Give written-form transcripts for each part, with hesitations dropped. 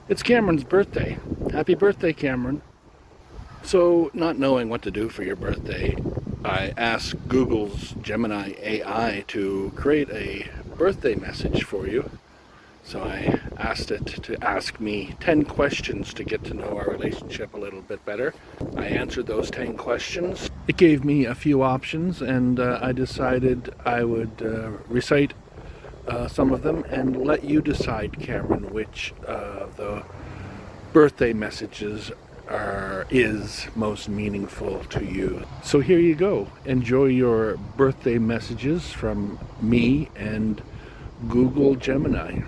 It's Cameron's birthday. Happy birthday, Cameron. So, not knowing what to do for your birthday, I asked Google's Gemini AI to create a birthday message for you. So I asked it to ask me 10 questions to get to know our relationship a little bit better. I answered those 10 questions. It gave me a few options, and I decided I would recite some of them and let you decide, Cameron, which of the birthday messages is most meaningful to you. So here you go. Enjoy your birthday messages from me and Google Gemini.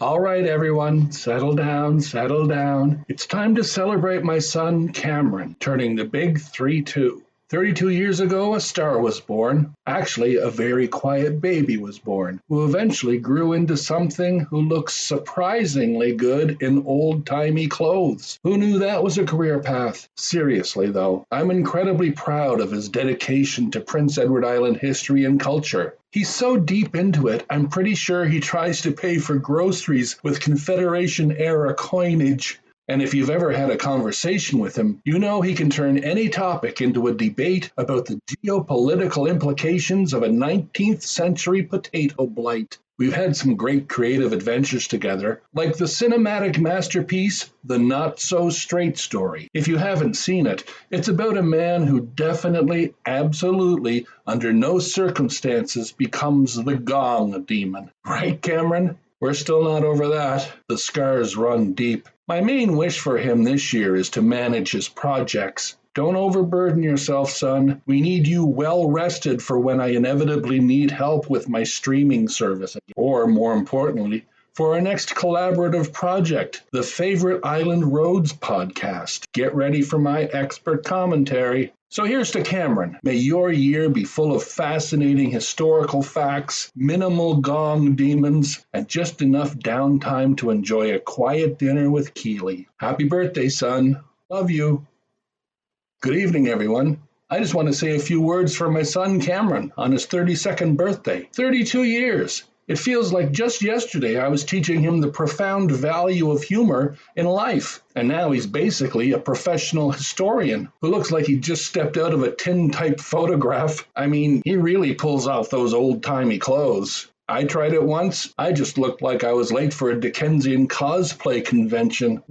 All right, everyone, settle down, settle down. It's time to celebrate my son, Cameron, turning the big 3-2. 32 years ago, a star was born. Actually, a very quiet baby was born, who eventually grew into something who looks surprisingly good in old-timey clothes. Who knew that was a career path? Seriously, though, I'm incredibly proud of his dedication to Prince Edward Island history and culture. He's so deep into it, I'm pretty sure he tries to pay for groceries with Confederation-era coinage. And if you've ever had a conversation with him, you know he can turn any topic into a debate about the geopolitical implications of a 19th century potato blight. We've had some great creative adventures together, like the cinematic masterpiece, The Not So Straight Story. If you haven't seen it, it's about a man who definitely, absolutely, under no circumstances becomes the gong demon. Right, Cameron? We're still not over that. The scars run deep. My main wish for him this year is to manage his projects. Don't overburden yourself, son. We need you well rested for when I inevitably need help with my streaming service again. Or, more importantly, for our next collaborative project, the Favorite Island Roads podcast. Get ready for my expert commentary. So here's to Cameron. May your year be full of fascinating historical facts, minimal gong demons, and just enough downtime to enjoy a quiet dinner with Keely. Happy birthday, son. Love you. Good evening, everyone. I just want to say a few words for my son Cameron on his 32nd birthday. 32 years. It feels like just yesterday I was teaching him the profound value of humor in life, and now he's basically a professional historian who looks like he just stepped out of a tin-type photograph. I mean, he really pulls off those old-timey clothes. I tried it once. I just looked like I was late for a Dickensian cosplay convention.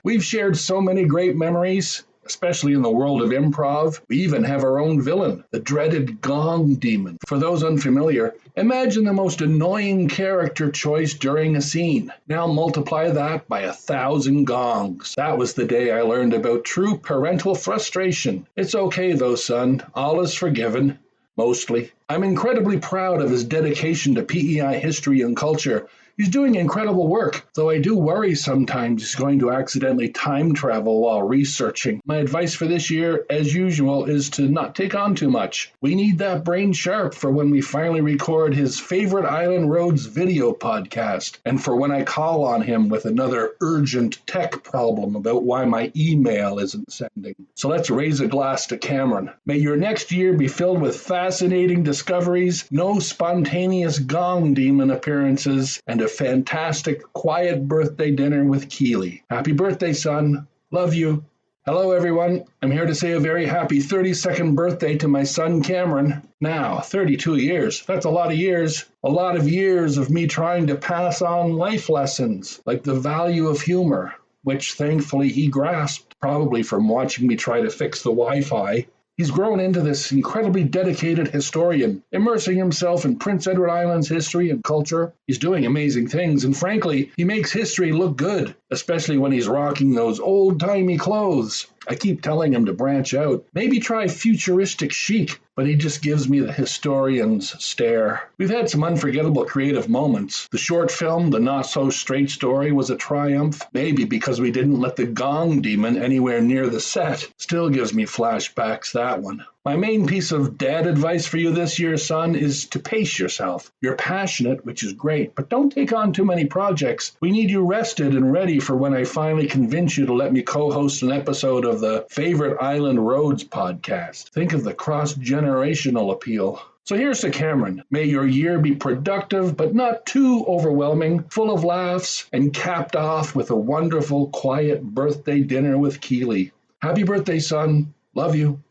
We've shared so many great memories, especially in the world of improv. We even have our own villain, the dreaded gong demon. For those unfamiliar, imagine the most annoying character choice during a scene. Now multiply that by 1,000 gongs. That was the day I learned about true parental frustration. It's okay though, son. All is forgiven. Mostly. I'm incredibly proud of his dedication to PEI history and culture. He's doing incredible work, though I do worry sometimes he's going to accidentally time travel while researching. My advice for this year, as usual, is to not take on too much. We need that brain sharp for when we finally record his Favorite Island Roads video podcast, and for when I call on him with another urgent tech problem about why my email isn't sending. So let's raise a glass to Cameron. May your next year be filled with fascinating discoveries, no spontaneous gong demon appearances, and a fantastic, quiet birthday dinner with Keely. Happy birthday, son. Love you. Hello, everyone. I'm here to say a very happy 32nd birthday to my son, Cameron. Now, 32 years. That's a lot of years. A lot of years of me trying to pass on life lessons, like the value of humor, which thankfully he grasped, probably from watching me try to fix the Wi-Fi. He's grown into this incredibly dedicated historian, immersing himself in Prince Edward Island's history and culture. He's doing amazing things, and frankly, he makes history look good, especially when he's rocking those old-timey clothes. I keep telling him to branch out, maybe try futuristic chic, but he just gives me the historian's stare. We've had some unforgettable creative moments. The short film, The Not So Straight Story, was a triumph, maybe because we didn't let the gong demon anywhere near the set. Still gives me flashbacks, that one. My main piece of dad advice for you this year, son, is to pace yourself. You're passionate, which is great, but don't take on too many projects. We need you rested and ready for when I finally convince you to let me co-host an episode of the Favorite Island Roads podcast. Think of the cross-generational appeal. So here's to Cameron. May your year be productive, but not too overwhelming, full of laughs, and capped off with a wonderful, quiet birthday dinner with Keely. Happy birthday, son. Love you.